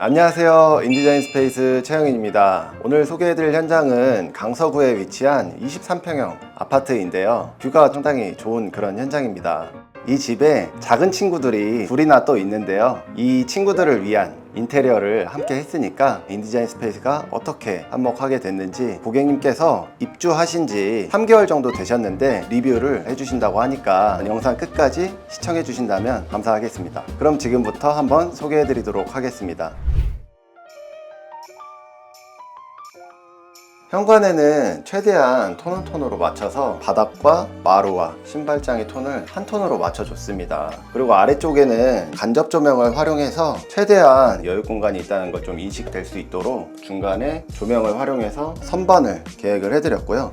안녕하세요. 인디자인 스페이스 최영인입니다. 오늘 소개해드릴 현장은 강서구에 위치한 23평형 아파트인데요. 뷰가 상당히 좋은 그런 현장입니다. 이 집에 작은 친구들이 둘이나 또 있는데요. 이 친구들을 위한 인테리어를 함께 했으니까 인디자인 스페이스가 어떻게 한몫하게 됐는지 고객님께서 입주하신 지 3개월 정도 되셨는데 리뷰를 해주신다고 하니까 영상 끝까지 시청해 주신다면 감사하겠습니다. 그럼 지금부터 한번 소개해 드리도록 하겠습니다. 현관에는 최대한 톤 톤으로 맞춰서 바닥과 마루와 신발장의 톤을 한 톤으로 맞춰줬습니다. 그리고 아래쪽에는 간접 조명을 활용해서 최대한 여유 공간이 있다는 걸 좀 인식될 수 있도록 중간에 조명을 활용해서 선반을 계획을 해드렸고요.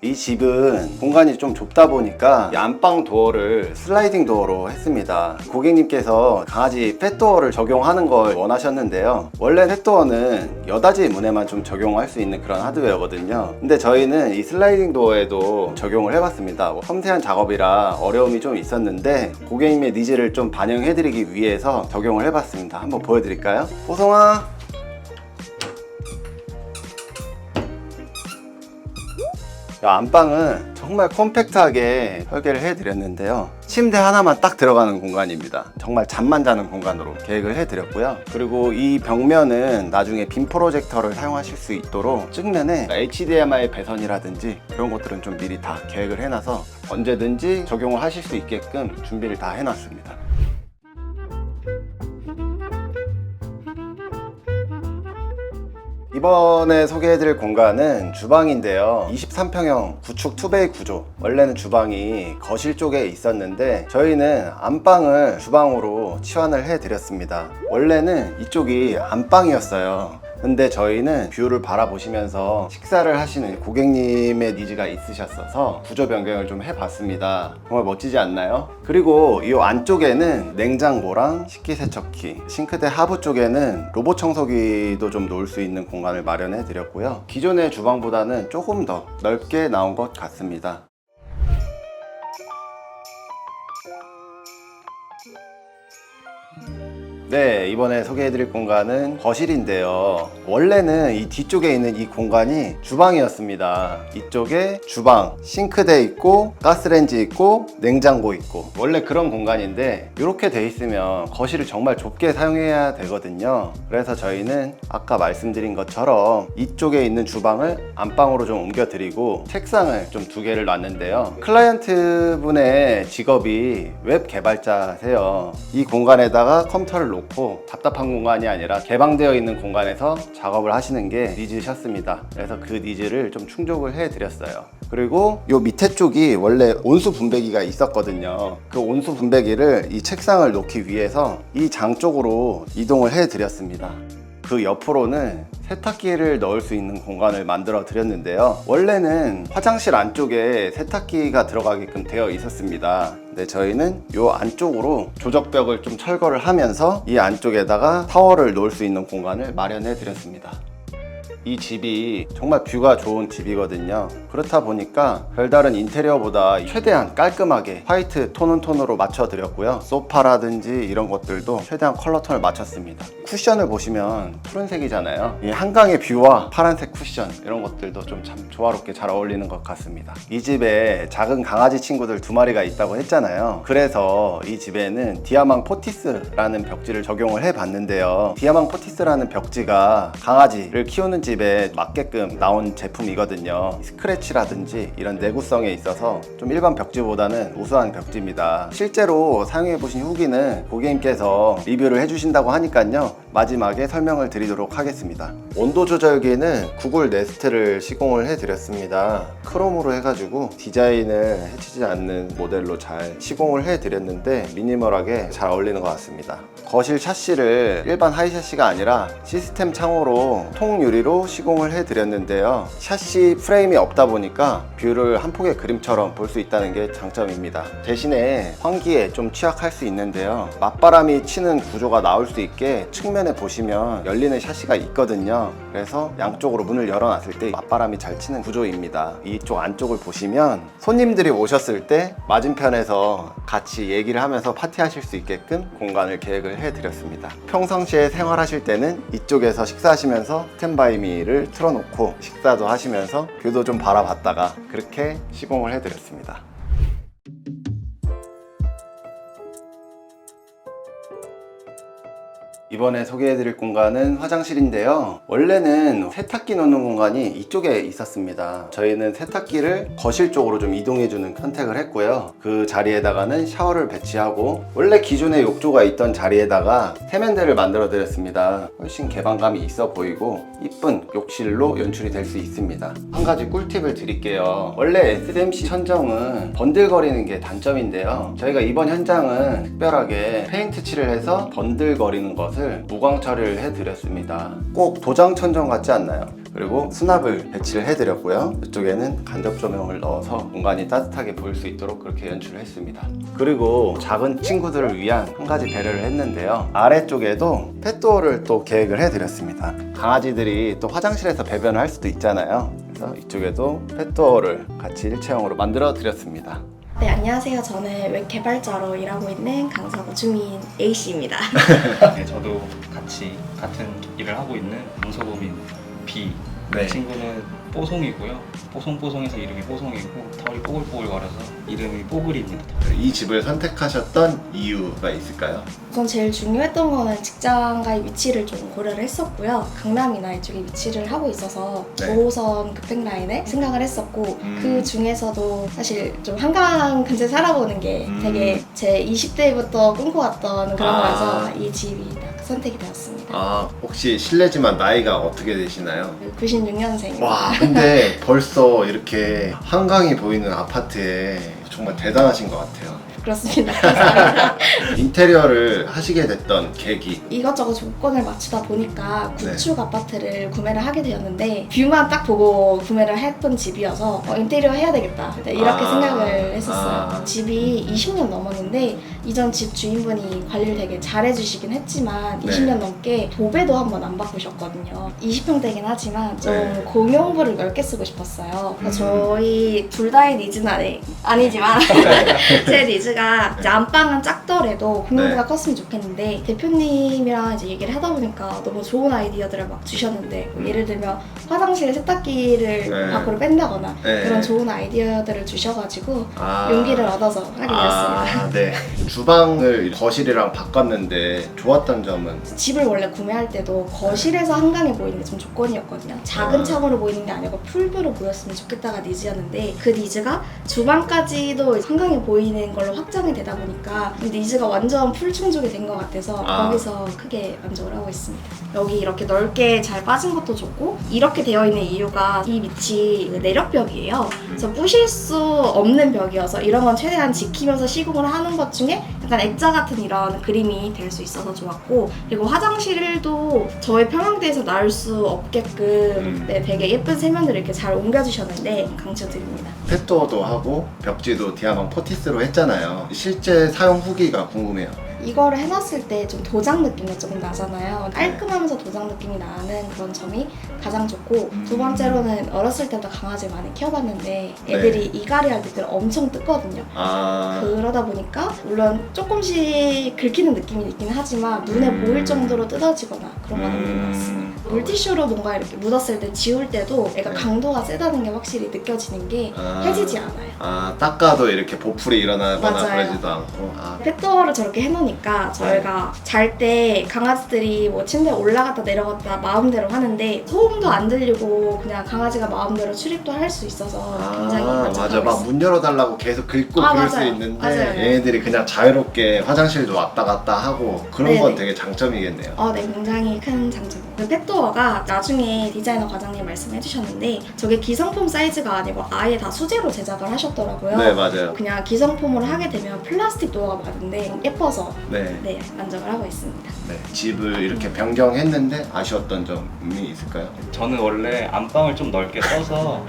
이 집은 공간이 좀 좁다 보니까 이 안방 도어를 슬라이딩 도어로 했습니다. 고객님께서 강아지 펫도어를 적용하는 걸 원하셨는데요. 원래 펫도어는 여닫이 문에만 좀 적용할 수 있는 그런 하드웨어거든요. 근데 저희는 이 슬라이딩 도어에도 적용을 해봤습니다. 섬세한 작업이라 어려움이 좀 있었는데 고객님의 니즈를 좀 반영해드리기 위해서 적용을 해봤습니다. 한번 보여드릴까요? 보송아! 안방은 정말 컴팩트하게 설계를 해드렸는데요. 침대 하나만 딱 들어가는 공간입니다. 정말 잠만 자는 공간으로 계획을 해드렸고요. 그리고 이 벽면은 나중에 빔 프로젝터를 사용하실 수 있도록 측면에 HDMI 배선이라든지 그런 것들은 좀 미리 다 계획을 해놔서 언제든지 적용을 하실 수 있게끔 준비를 다 해놨습니다. 이번에 소개해드릴 공간은 주방인데요. 23평형 구축 투베이 구조. 원래는 주방이 거실 쪽에 있었는데 저희는 안방을 주방으로 치환을 해드렸습니다. 원래는 이쪽이 안방이었어요. 근데 저희는 뷰를 바라보시면서 식사를 하시는 고객님의 니즈가 있으셨어서 구조 변경을 좀 해봤습니다. 정말 멋지지 않나요? 그리고 이 안쪽에는 냉장고랑 식기세척기, 싱크대 하부 쪽에는 로봇 청소기도 좀 놓을 수 있는 공간을 마련해 드렸고요. 기존의 주방보다는 조금 더 넓게 나온 것 같습니다. 네, 이번에 소개해드릴 공간은 거실인데요. 원래는 이 뒤쪽에 있는 이 공간이 주방이었습니다. 이쪽에 주방, 싱크대 있고 가스레인지 있고 냉장고 있고 원래 그런 공간인데 이렇게 돼 있으면 거실을 정말 좁게 사용해야 되거든요. 그래서 저희는 아까 말씀드린 것처럼 이쪽에 있는 주방을 안방으로 좀 옮겨드리고 책상을 좀 2개를 놨는데요. 클라이언트 분의 직업이 웹 개발자세요. 이 공간에다가 컴퓨터를 놓고 답답한 공간이 아니라 개방되어 있는 공간에서 작업을 하시는 게 니즈셨습니다. 그래서 그 니즈를 좀 충족을 해드렸어요. 그리고 요 밑에 쪽이 원래 온수 분배기가 있었거든요. 그 온수 분배기를 이 책상을 놓기 위해서 이 장 쪽으로 이동을 해드렸습니다. 그 옆으로는 세탁기를 넣을 수 있는 공간을 만들어 드렸는데요. 원래는 화장실 안쪽에 세탁기가 들어가게끔 되어 있었습니다. 근데 저희는 이 안쪽으로 조적벽을 좀 철거를 하면서 이 안쪽에다가 타워를 놓을 수 있는 공간을 마련해 드렸습니다. 이 집이 정말 뷰가 좋은 집이거든요. 그렇다 보니까 별다른 인테리어보다 최대한 깔끔하게 화이트 톤온톤으로 맞춰드렸고요. 소파라든지 이런 것들도 최대한 컬러톤을 맞췄습니다. 쿠션을 보시면 푸른색이잖아요. 이 한강의 뷰와 파란색 쿠션 이런 것들도 좀 참 조화롭게 잘 어울리는 것 같습니다. 이 집에 작은 강아지 친구들 2마리가 있다고 했잖아요. 그래서 이 집에는 디아망 포티스라는 벽지를 적용을 해봤는데요. 디아망 포티스라는 벽지가 강아지를 키우는 집에 맞게끔 나온 제품이거든요. 스크래치라든지 이런 내구성에 있어서 좀 일반 벽지보다는 우수한 벽지입니다. 실제로 사용해보신 후기는 고객님께서 리뷰를 해주신다고 하니까요. 마지막에 설명을 드리도록 하겠습니다. 온도 조절기는 구글 네스트를 시공을 해드렸습니다. 크롬으로 해가지고 디자인을 해치지 않는 모델로 잘 시공을 해드렸는데 미니멀하게 잘 어울리는 것 같습니다. 거실 샤시를 일반 하이 샤시가 아니라 시스템 창호로 통유리로 뷰로 시공을 해드렸는데요. 샤시 프레임이 없다 보니까 뷰를 한 폭의 그림처럼 볼 수 있다는 게 장점입니다. 대신에 환기에 좀 취약할 수 있는데요. 맞바람이 치는 구조가 나올 수 있게 측면에 보시면 열리는 샤시가 있거든요. 그래서 양쪽으로 문을 열어놨을 때 맞바람이 잘 치는 구조입니다. 이쪽 안쪽을 보시면 손님들이 오셨을 때 맞은편에서 같이 얘기를 하면서 파티하실 수 있게끔 공간을 계획을 해드렸습니다. 평상시에 생활하실 때는 이쪽에서 식사하시면서 스탠바이미를 틀어놓고 식사도 하시면서 뷰도 좀 바라봤다가 그렇게 시공을 해드렸습니다. 이번에 소개해드릴 공간은 화장실인데요. 원래는 세탁기 넣는 공간이 이쪽에 있었습니다. 저희는 세탁기를 거실 쪽으로 좀 이동해주는 선택을 했고요. 그 자리에다가는 샤워를 배치하고 원래 기존에 욕조가 있던 자리에다가 세면대를 만들어 드렸습니다. 훨씬 개방감이 있어 보이고 이쁜 욕실로 연출이 될 수 있습니다. 한 가지 꿀팁을 드릴게요. 원래 SMC 천정은 번들거리는 게 단점인데요. 저희가 이번 현장은 특별하게 페인트 칠을 해서 번들거리는 것을 무광 처리를 해드렸습니다. 꼭 도장 천정 같지 않나요? 그리고 수납을 배치를 해드렸고요. 이쪽에는 간접 조명을 넣어서 공간이 따뜻하게 보일 수 있도록 그렇게 연출을 했습니다. 그리고 작은 친구들을 위한 한 가지 배려를 했는데요. 아래쪽에도 펫도어를 또 계획을 해드렸습니다. 강아지들이 또 화장실에서 배변을 할 수도 있잖아요. 그래서 이쪽에도 펫도어를 같이 일체형으로 만들어 드렸습니다. 네, 안녕하세요. 저는 웹 개발자로 일하고 있는 강서구 주민 A씨입니다. 네, 저도 같은 일을 하고 있는 문서범인 B. 네. 그 친구는 뽀송이고요. 뽀송뽀송해서 이름이 뽀송이고 털이 뽀글뽀글거려서 이름이 뽀글입니다. 이 집을 선택하셨던 이유가 있을까요? 우선 제일 중요했던 거는 직장과의 위치를 좀 고려를 했었고요. 강남이나 이쪽에 위치를 하고 있어서 네. 5호선 급행라인에 생각을 했었고 그 중에서도 사실 좀 한강 근처에 살아보는 게 되게 제 20대부터 꿈꿔왔던 그런 거라서 이 집이 딱 선택이 되었습니다. 혹시 실례지만 나이가 어떻게 되시나요? 96년생입니다. 와, 근데 벌써 이렇게 한강이 보이는 아파트에 정말 대단하신 것 같아요. 그렇습니다. 감사합니다. 인테리어를 하시게 됐던 계기. 이것저것 조건을 맞추다 보니까 구축 아파트를 구매를 하게 되었는데 뷰만 딱 보고 구매를 했던 집이어서 인테리어 해야 되겠다 이렇게 생각을 했었어요. 집이 20년 넘었는데 이전 집 주인분이 관리를 되게 잘해주시긴 했지만 20년 넘게 도배도 한번 안 바꾸셨거든요. 20평대긴 하지만 좀 공용부를 넓게 쓰고 싶었어요. 그래서 저희 둘 다의 니즈는 아니지만 제 니즈가 이제 안방은 작더라도 공용부가 컸으면 좋겠는데 대표님이랑 이제 얘기를 하다 보니까 너무 좋은 아이디어들을 막 주셨는데 예를 들면 화장실 세탁기를 밖으로 뺀다거나 그런 좋은 아이디어들을 주셔가지고 용기를 얻어서 하게 되었습니다. 네. 주방을 거실이랑 바꿨는데 좋았던 점은? 집을 원래 구매할 때도 거실에서 한강에 보이는 게 좀 조건이었거든요. 작은 창으로 보이는 게 아니고 풀뷰로 보였으면 좋겠다가 니즈였는데 그 니즈가 주방까지도 한강에 보이는 걸로 확장이 되다 보니까 니즈가 완전 풀 충족이 된 것 같아서 거기서 크게 만족을 하고 있습니다. 여기 이렇게 넓게 잘 빠진 것도 좋고 이렇게 되어 있는 이유가 이 밑이 내력벽이에요. 그래서 부실 수 없는 벽이어서 이런 건 최대한 지키면서 시공을 하는 것 중에 약간 액자 같은 이런 그림이 될 수 있어서 좋았고 그리고 화장실도 저의 평형대에서 나올 수 없게끔 되게 예쁜 세면대를 이렇게 잘 옮겨주셨는데 강추드립니다. 펫도어도 하고 벽지도 디아방 포티스로 했잖아요. 실제 사용 후기가 궁금해요. 이거를 해놨을 때 좀 도장 느낌이 조금 나잖아요. 깔끔하면서 도장 느낌이 나는 그런 점이 가장 좋고 두 번째로는 어렸을 때부터 강아지 많이 키워봤는데 애들이 이갈이 할 때 엄청 뜯거든요. 그러다 보니까 물론 조금씩 긁히는 느낌이 있긴 하지만 눈에 보일 정도로 뜯어지거나 그런 건 없는 것 같습니다. 물티슈로 뭔가 이렇게 묻었을 때 지울 때도 애가 강도가 세다는 게 확실히 느껴지는 게 해지지 않아요. 닦아도 이렇게 보풀이 일어나거나 맞아요. 그러지도 않고. 펫도어를 저렇게 해놓으니까 저희가 잘 때 강아지들이 뭐 침대에 올라갔다 내려갔다 마음대로 하는데 소음도 안 들리고 그냥 강아지가 마음대로 출입도 할 수 있어서 굉장히 만족하고 맞아. 막 문 열어달라고 계속 긁고 그럴 수 있는데 얘네들이 그냥 자유롭게 화장실도 왔다 갔다 하고 그런 건 되게 장점이겠네요. 네, 굉장히 큰 장점이에요. 그 펫도어가 나중에 디자이너 과장님 말씀해 주셨는데 저게 기성품 사이즈가 아니고 아예 다 수제로 제작을 하셨더라고요. 네, 맞아요. 그냥 기성품으로 하게 되면 플라스틱 도어가 많은데 예뻐서 네. 네, 만족을 하고 있습니다. 네. 집을 이렇게 변경했는데 아쉬웠던 점이 있을까요? 저는 원래 안방을 좀 넓게 써서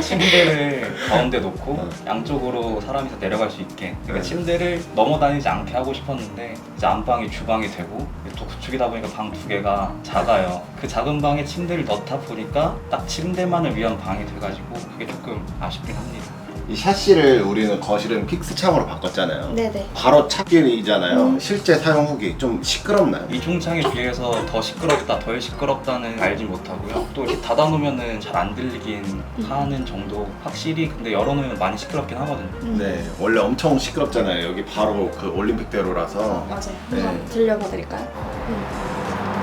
침대를 가운데 놓고 양쪽으로 사람이 다 내려갈 수 있게, 그러니까 네. 침대를 넘어다니지 않게 하고 싶었는데 이제 안방이 주방이 되고 또 구축이다 보니까 방 두 개가 작아요. 그 작은 방에 침대를 넣다 보니까 딱 침대만을 위한 방이 돼가지고 그게 조금 아쉽긴 합니다. 이 샤시를 우리는 거실은 픽스 창으로 바꿨잖아요. 네네. 바로 찾기잖아요. 실제 사용 후기 좀 시끄럽나요? 이중창에 비해서 더 시끄럽다, 덜 시끄럽다는 알진 못하고요. 또 이렇게 닫아놓으면 잘 안 들리긴 하는 정도. 확실히 근데 열어놓으면 많이 시끄럽긴 하거든요. 네, 원래 엄청 시끄럽잖아요. 여기 바로 그 올림픽대로라서. 맞아요. 네. 한번 들려봐 드릴까요?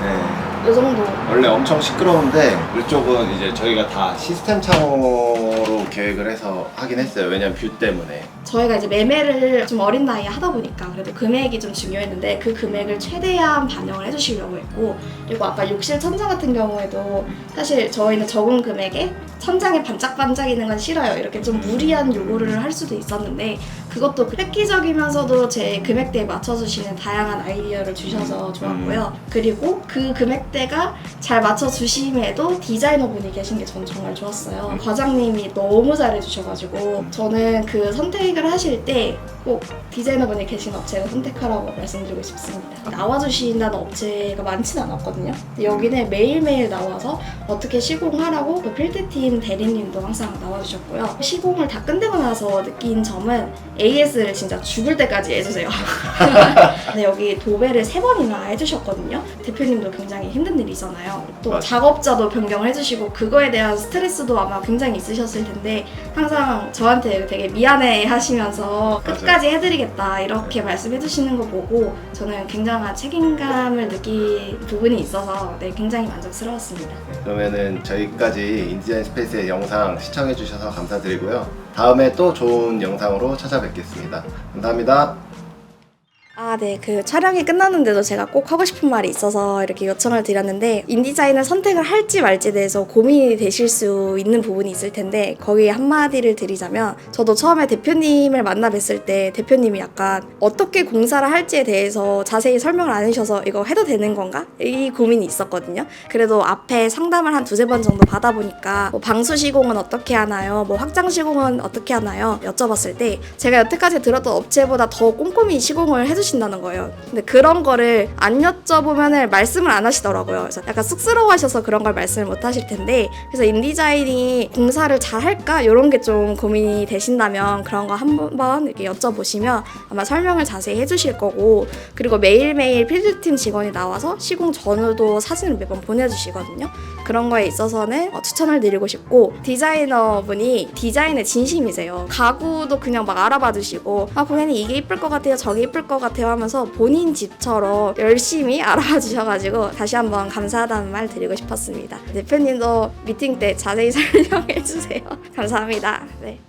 네. 이 정도. 원래 엄청 시끄러운데 이쪽은 이제 저희가 다 시스템 창으로 계획을 해서 하긴 했어요. 왜냐면 뷰 때문에. 저희가 이제 매매를 좀 어린 나이에 하다 보니까 그래도 금액이 좀 중요했는데 그 금액을 최대한 반영을 해주시려고 했고, 그리고 아까 욕실 천장 같은 경우에도 사실 저희는 적은 금액에 천장에 반짝반짝이는 건 싫어요. 이렇게 좀 무리한 요구를 할 수도 있었는데 그것도 획기적이면서도 제 금액대에 맞춰주시는 다양한 아이디어를 주셔서 좋았고요. 그리고 그 금액대가 잘 맞춰주심에도 디자이너분이 계신 게 전 정말 좋았어요. 과장님이 너무 잘해주셔가지고 저는 그 선택을 하실 때 꼭 디자이너분이 계신 업체를 선택하라고 말씀드리고 싶습니다. 나와주신다는 업체가 많지는 않았거든요. 근데 여기는 매일매일 나와서 어떻게 시공하라고 그 필드팀 대리님도 항상 나와주셨고요. 시공을 다 끝내고 나서 느낀 점은 AS를 진짜 죽을 때까지 해주세요. 근데 여기 도배를 3번이나 해주셨거든요. 대표님도 굉장히 힘든 일이잖아요. 또 맞아요. 작업자도 변경을 해주시고 그거에 대한 스트레스도 아마 굉장히 있으셨을 텐데 항상 저한테 되게 미안해 하시면서 맞아요. 끝까지 해드리겠다 이렇게 말씀해 주시는 거 보고 저는 굉장한 책임감을 느낀 부분이 있어서 네, 굉장히 만족스러웠습니다. 그러면은 저희까지 인디자인 스페이스의 영상 시청해 주셔서 감사드리고요. 다음에 또 좋은 영상으로 찾아뵙겠습니다. 감사합니다. 네. 그 촬영이 끝났는데도 제가 꼭 하고 싶은 말이 있어서 이렇게 요청을 드렸는데 인디자인을 선택을 할지 말지에 대해서 고민이 되실 수 있는 부분이 있을 텐데 거기에 한마디를 드리자면 저도 처음에 대표님을 만나 뵀을 때 대표님이 약간 어떻게 공사를 할지에 대해서 자세히 설명을 안 해주셔서 이거 해도 되는 건가? 이 고민이 있었거든요. 그래도 앞에 상담을 한 2-3번 정도 받아보니까 뭐 방수 시공은 어떻게 하나요? 뭐 확장 시공은 어떻게 하나요? 여쭤봤을 때 제가 여태까지 들었던 업체보다 더 꼼꼼히 시공을 해주신다는 거예요. 근데 그런 거를 안 여쭤보면 말씀을 안 하시더라고요. 그래서 약간 쑥스러워하셔서 그런 걸 말씀을 못 하실 텐데 그래서 인디자인이 공사를 잘 할까? 이런 게 좀 고민이 되신다면 그런 거 한번 이렇게 여쭤보시면 아마 설명을 자세히 해주실 거고 그리고 매일매일 필드팀 직원이 나와서 시공 전후도 사진을 매번 보내주시거든요. 그런 거에 있어서는 추천을 드리고 싶고 디자이너분이 디자인에 진심이세요. 가구도 그냥 막 알아봐 주시고 고객님 이게 이쁠 것 같아요 저게 이쁠 것 같아요 하면서 본인 집처럼 열심히 알아봐 주셔가지고 다시 한번 감사하다는 말 드리고 싶었습니다. 대표님도 미팅 때 자세히 설명해 주세요. 감사합니다. 네.